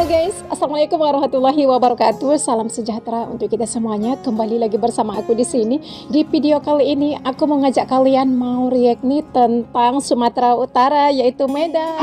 Halo guys, Assalamualaikum warahmatullahi wabarakatuh. Salam sejahtera untuk kita semuanya. Kembali lagi bersama aku di sini. Di video kali ini aku mau ngajak kalian mau react nih tentang Sumatera Utara, yaitu Medan.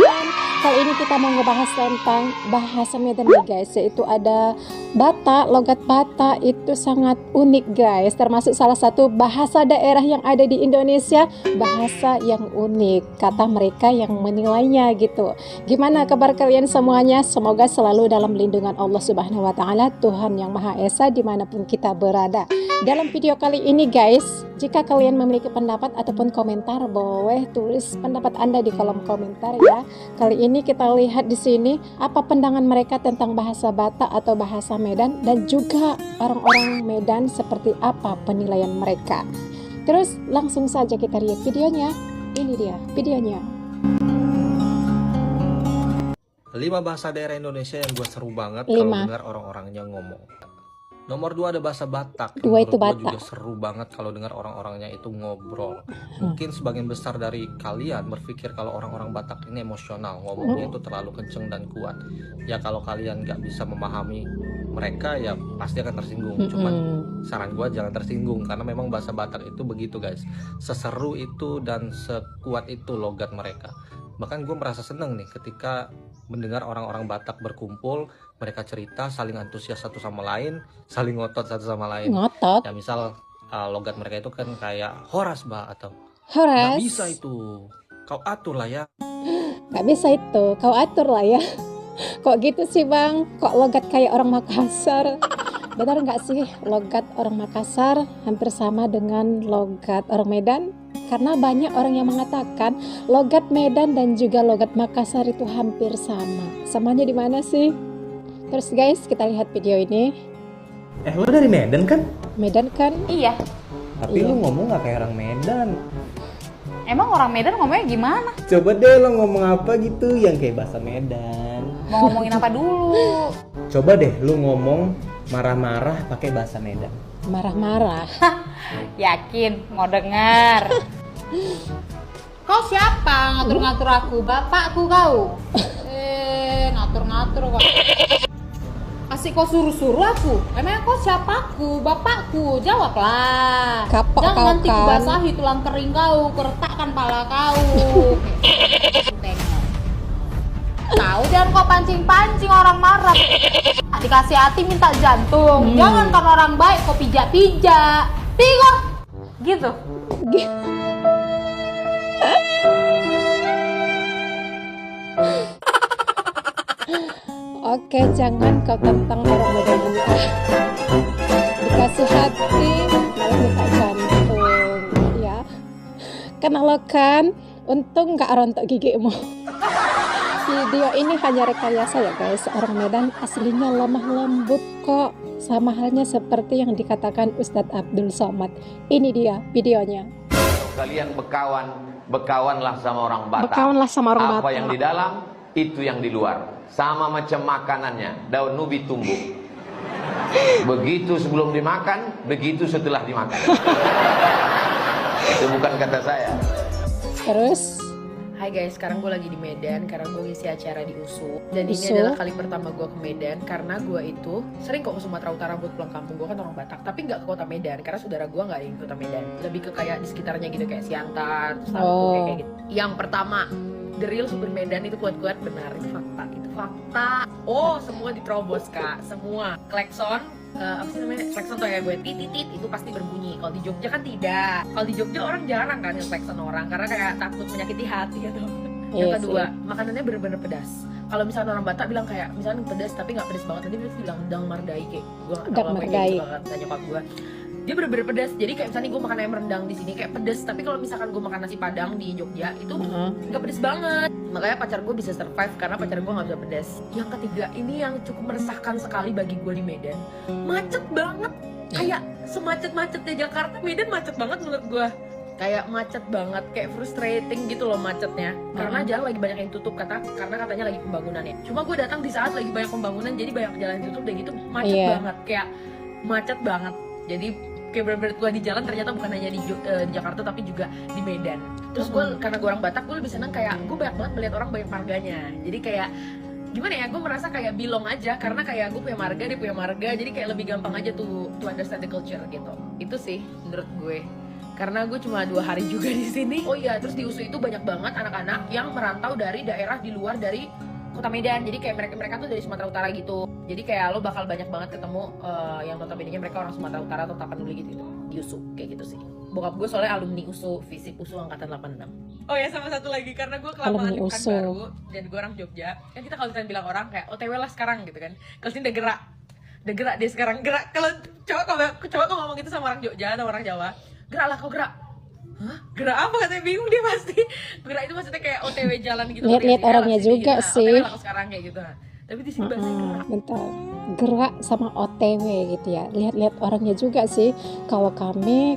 Kali ini kita mau ngebahas tentang bahasa Medan nih guys, yaitu ada Batak. Logat Batak itu sangat unik guys, termasuk salah satu bahasa daerah yang ada di Indonesia, bahasa yang unik, kata mereka yang menilainya gitu. Gimana kabar kalian semuanya? Semoga selalu dalam lindungan Allah Subhanahu wa Ta'ala, Tuhan yang Maha Esa, dimanapun kita berada. Dalam video kali ini guys, jika kalian memiliki pendapat ataupun komentar, boleh tulis pendapat Anda di kolom komentar ya. Kali ini kita lihat di sini apa pandangan mereka tentang bahasa Batak atau bahasa Medan, dan juga orang-orang Medan seperti apa penilaian mereka. Terus langsung saja kita lihat videonya. Ini dia videonya. 5 bahasa daerah Indonesia yang gue seru banget 5. kalau dengar orang-orangnya ngomong. Nomor 2 ada bahasa Batak. 2 itu Menurut gue Batak. juga seru banget kalau dengar orang-orangnya itu ngobrol. Mungkin sebagian besar dari kalian berpikir kalau orang-orang Batak ini emosional, ngomongnya itu terlalu kenceng dan kuat. Ya kalau kalian gak bisa memahami mereka ya pasti akan tersinggung. Cuman saran gue jangan tersinggung, karena memang bahasa Batak itu begitu guys. Seseru itu dan sekuat itu logat mereka. Bahkan gue merasa seneng nih ketika mendengar orang-orang Batak berkumpul, mereka cerita, saling antusias satu sama lain, saling ngotot satu sama lain. Ngotot. Ya misal logat mereka itu kan kayak horas mbak, atau Horas. nggak bisa itu, kau atur lah ya. Gak bisa itu, kau atur lah ya. Kok gitu sih bang? Kok logat kayak orang Makassar? Benar nggak sih logat orang Makassar hampir sama dengan logat orang Medan? Karena banyak orang yang mengatakan logat Medan dan juga logat Makassar itu hampir sama. Samanya di mana sih? Terus guys, kita lihat video ini. Lo dari Medan kan? Medan kan? Iya. Tapi Iya. lu ngomong gak kayak orang Medan. Emang orang Medan ngomongnya gimana? Coba deh lo ngomong apa gitu yang kayak bahasa Medan. Mau ngomongin apa dulu? Coba deh lu ngomong marah-marah pakai bahasa Medan. Marah-marah. Yakin mau dengar? Kau siapa ngatur-ngatur aku? Bapakku kau. Ngatur-ngatur kok. Asik kau suruh-suruh aku. Emangnya kau siapaku? Bapakku. Jawablah. Kapok Jangan kau nanti kan. kubasahi tulang kering kau, kuretakkan pala kau. Tengok. Tahu jangan kau pancing-pancing orang marah. Dikasih hati minta jantung. Jangan kan orang baik kau pijak-pijak. Pijak. Gitu. Oke, jangan kau tentang orang Medan mentah. Dikasih hati malah minta jantung ya. Kenal kan, untung gak rontok gigimu. Video ini hanya rekayasa ya guys. Orang Medan aslinya lemah lembut kok. Sama halnya seperti yang dikatakan Ustadz Abdul Somad. Ini dia videonya. Kalian bekawanlah sama orang Batak. Bekawanlah sama orang Apa Batak. yang di dalam, itu yang di luar. Sama macam makanannya, daun nubi tumbuh. Begitu sebelum dimakan, begitu setelah dimakan. Itu bukan kata saya. Terus Hai guys, sekarang gue lagi di Medan karena gue ngisi acara di USU. Dan ini USU? adalah kali pertama gue ke Medan karena gue itu sering kok ke Sumatera Utara buat pulang kampung. Gue kan orang Batak, tapi nggak ke kota Medan karena saudara gue nggak ada yang ke kota Medan. Lebih ke kayak di sekitarnya gitu, kayak Siantar, terus Tangguh, kayak gitu. Yang pertama, the real supir Medan itu kuat-kuat, benar, itu fakta. Itu fakta. Oh, semua diterobos kak, semua. Klekson, apa sih namanya, klekson tuh kayak gue titit itu pasti berbunyi. Kalau di Jogja kan tidak. Kalau di Jogja orang jarang kan klekson orang karena kayak takut menyakiti hati gitu. Yang Iya kedua, sih. makanannya bener-bener pedas. Kalau misalnya orang Batak bilang kayak misalnya pedas tapi nggak pedas banget, nanti dia bilang dang mardai, kayak gue nggak tahu Dang apa mardai. gitu banget, tanya nyokap gue. Dia bener-bener pedas. Jadi kayak misalnya gue makan ayam rendang di sini kayak pedas, tapi kalau misalkan gue makan nasi padang di Jogja itu nggak pedas banget. Makanya pacar gue bisa survive karena pacar gue nggak bisa pedas. Yang ketiga, ini yang cukup meresahkan sekali bagi gue di Medan, macet banget. Kayak semacet-macetnya Jakarta, Medan macet banget menurut gue. Kayak macet banget, kayak frustrating gitu loh macetnya. Karena jalan lagi banyak yang tutup karena katanya lagi pembangunan ya. Cuma gue datang di saat lagi banyak pembangunan, jadi banyak jalan yang tutup dan gitu macet Iya. banget, kayak macet banget. Jadi kayak bener-bener gue di jalan ternyata bukan hanya di Jakarta tapi juga di Medan. Terus gue karena gue orang Batak, gue lebih seneng kayak gue banyak banget melihat orang banyak marganya. Jadi kayak gimana ya, gue merasa kayak belong aja karena kayak gue punya marga, dia punya marga, jadi kayak lebih gampang aja to understand the culture gitu. Itu sih menurut gue. Karena gue cuma 2 hari juga di sini. Oh iya, terus di USU itu banyak banget anak-anak yang merantau dari daerah di luar dari Kota Medan. Jadi kayak mereka tuh dari Sumatera Utara gitu. Jadi kayak lo bakal banyak banget ketemu yang notabene mereka orang Sumatera Utara atau Tapanuli gitu di USU kayak gitu sih. Bokap gue soalnya alumni USU, FISIP USU angkatan 86. Oh ya, sama satu lagi, karena gue kelamaan Alumni kan USU. baru dan gue orang Jogja. Kan kita kalau bilang orang kayak OTW lah sekarang gitu kan. Kalau sini udah gerak dia sekarang gerak. Kalau coba ngomong gitu sama orang Jogja atau orang Jawa, gerak lah kau gerak. Hah? Gerak apa katanya, bingung dia pasti. Gerak itu maksudnya kayak OTW jalan gitu. Lihat-lihat orangnya juga sih. OTW lah kau sekarang kayak gitu. Tapi di sini bahasa gerak. Bentar, gerak sama OTW gitu ya. Lihat-lihat orangnya juga sih. Kalau kami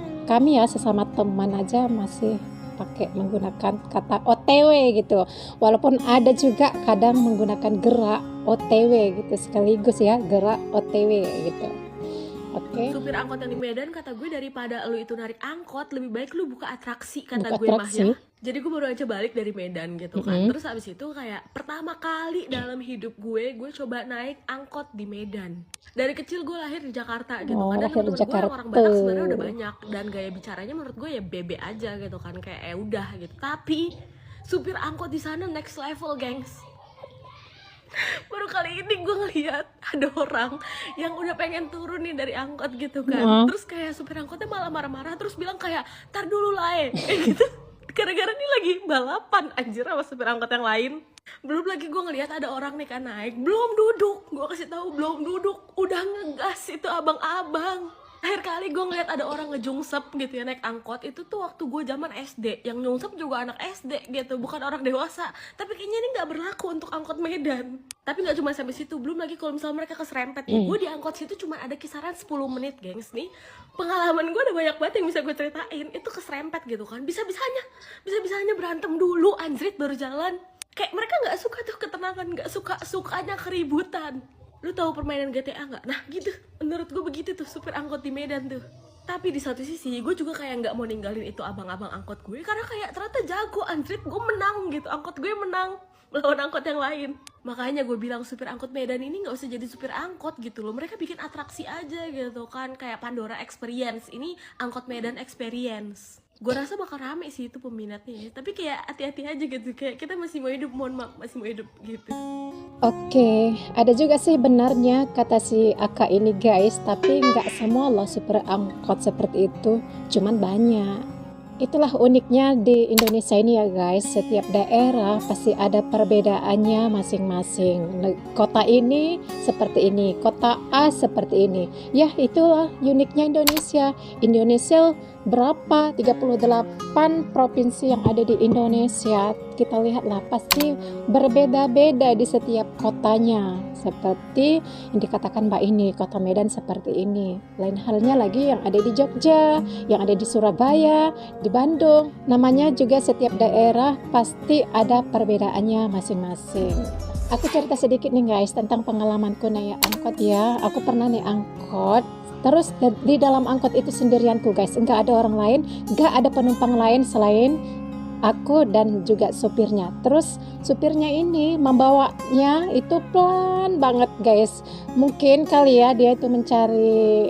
ya sesama teman aja masih pakai menggunakan kata OTW gitu. Walaupun ada juga kadang menggunakan gerak OTW gitu sekaligus ya, gerak OTW gitu. Oke. Supir angkot yang di Medan kata gue, daripada lu itu narik angkot, lebih baik lu buka atraksi, kata Buka gue mah atraksi. ya. Jadi gue baru aja balik dari Medan gitu kan. Terus abis itu kayak pertama kali dalam hidup gue coba naik angkot di Medan. Dari kecil gue lahir di Jakarta gitu Oh, kan. Dan lahir di temen-temen gue Jakarta. orang Batak sebenarnya udah banyak. Dan gaya bicaranya menurut gue ya bebe aja gitu kan. Kayak udah gitu. Tapi supir angkot di sana next level, gengs. Baru kali ini gue ngeliat ada orang yang udah pengen turun nih dari angkot gitu kan. Terus kayak supir angkotnya malah marah-marah, terus bilang kayak tar dulu lah kayak gitu. Gara-gara ini lagi balapan anjir sama supir angkot yang lain. Belum lagi gue ngeliat ada orang nih kan naik, belum duduk, gue kasih tahu belum duduk, udah ngegas itu abang-abang. Akhir kali gue ngeliat ada orang ngejungsep gitu ya naik angkot. Itu tuh waktu gue zaman SD. Yang nyungsep juga anak SD gitu, bukan orang dewasa. Tapi kayaknya ini gak berlaku untuk angkot Medan. Tapi gak cuma sampai situ, belum lagi kalau misalnya mereka keserempet ya. Gue di angkot situ cuma ada kisaran 10 menit gengs nih. Pengalaman gue udah banyak banget yang bisa gue ceritain. Itu keserempet gitu kan, bisa-bisanya berantem dulu anjrit baru jalan. Kayak mereka gak suka tuh ketenangan, gak sukanya keributan. Lu tahu permainan GTA nggak? Nah gitu, menurut gue begitu tuh supir angkot di Medan tuh. Tapi di satu sisi gue juga kayak nggak mau ninggalin itu abang-abang angkot gue, karena kayak ternyata jago anjrit, gue menang gitu, angkot gue menang melawan angkot yang lain. Makanya gue bilang supir angkot Medan ini nggak usah jadi supir angkot gitu loh, mereka bikin atraksi aja gitu kan, kayak Pandora Experience, ini angkot Medan Experience. Gue rasa bakal rame sih itu peminatnya ya. Tapi kayak hati-hati aja gitu, kayak kita masih mau hidup, mohon maaf masih mau hidup gitu. Oke, ada juga sih benarnya kata si Aka ini guys, tapi nggak semua loh supir angkot seperti itu, cuman banyak. Itulah uniknya di Indonesia ini ya guys, setiap daerah pasti ada perbedaannya masing-masing. Kota ini seperti ini, kota A seperti ini. Ya itulah uniknya Indonesia. Indonesia berapa? 38 provinsi yang ada di Indonesia. Kita lihatlah pasti berbeda-beda di setiap kotanya. Seperti yang dikatakan Mbak ini, kota Medan seperti ini. Lain halnya lagi yang ada di Jogja, yang ada di Surabaya, di Bandung. Namanya juga setiap daerah pasti ada perbedaannya masing-masing. Aku cerita sedikit nih guys tentang pengalamanku naik angkot ya. Aku pernah naik angkot. Terus di dalam angkot itu sendirianku guys, enggak ada orang lain, enggak ada penumpang lain selain aku dan juga supirnya. Terus supirnya ini membawanya itu pelan banget guys. Mungkin kali ya dia itu mencari,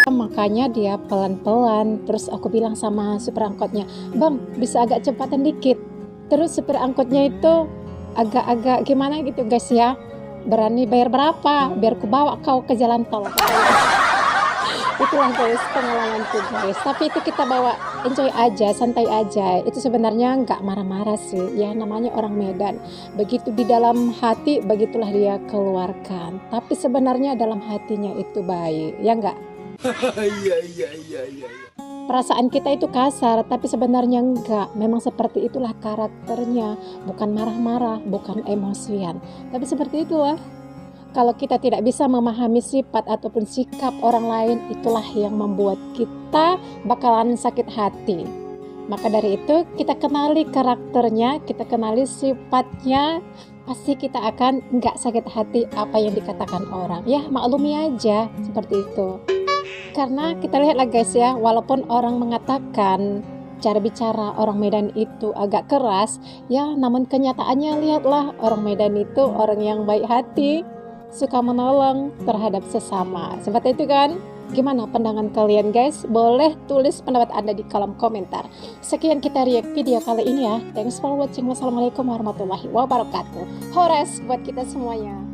makanya dia pelan-pelan. Terus aku bilang sama supir angkotnya, "Bang, bisa agak cepatan dikit." Terus supir angkotnya itu agak-agak gimana gitu guys ya. "Berani bayar berapa? Biar ku bawa kau ke jalan tol." Itulah guys pengalamanku guys. Tapi itu kita bawa enjoy aja, santai aja. Itu sebenarnya nggak marah-marah sih. Ya namanya orang Medan. Begitu di dalam hati, begitulah dia keluarkan. Tapi sebenarnya dalam hatinya itu baik. Ya nggak? Perasaan kita itu kasar, tapi sebenarnya enggak. Memang seperti itulah karakternya. Bukan marah-marah, bukan emosian. Tapi seperti itu lah. Kalau kita tidak bisa memahami sifat ataupun sikap orang lain, itulah yang membuat kita bakalan sakit hati. Maka dari itu, kita kenali karakternya, kita kenali sifatnya, pasti kita akan nggak sakit hati apa yang dikatakan orang. Ya, maklumi aja, seperti itu. Karena kita lihatlah guys ya, walaupun orang mengatakan cara bicara orang Medan itu agak keras, ya namun kenyataannya lihatlah orang Medan itu orang yang baik hati, suka menolong terhadap sesama. Seperti itu kan? Gimana pandangan kalian guys? Boleh tulis pendapat Anda di kolom komentar. Sekian kita react video kali ini ya. Thanks for watching. Wassalamualaikum warahmatullahi wabarakatuh. Horas buat kita semuanya.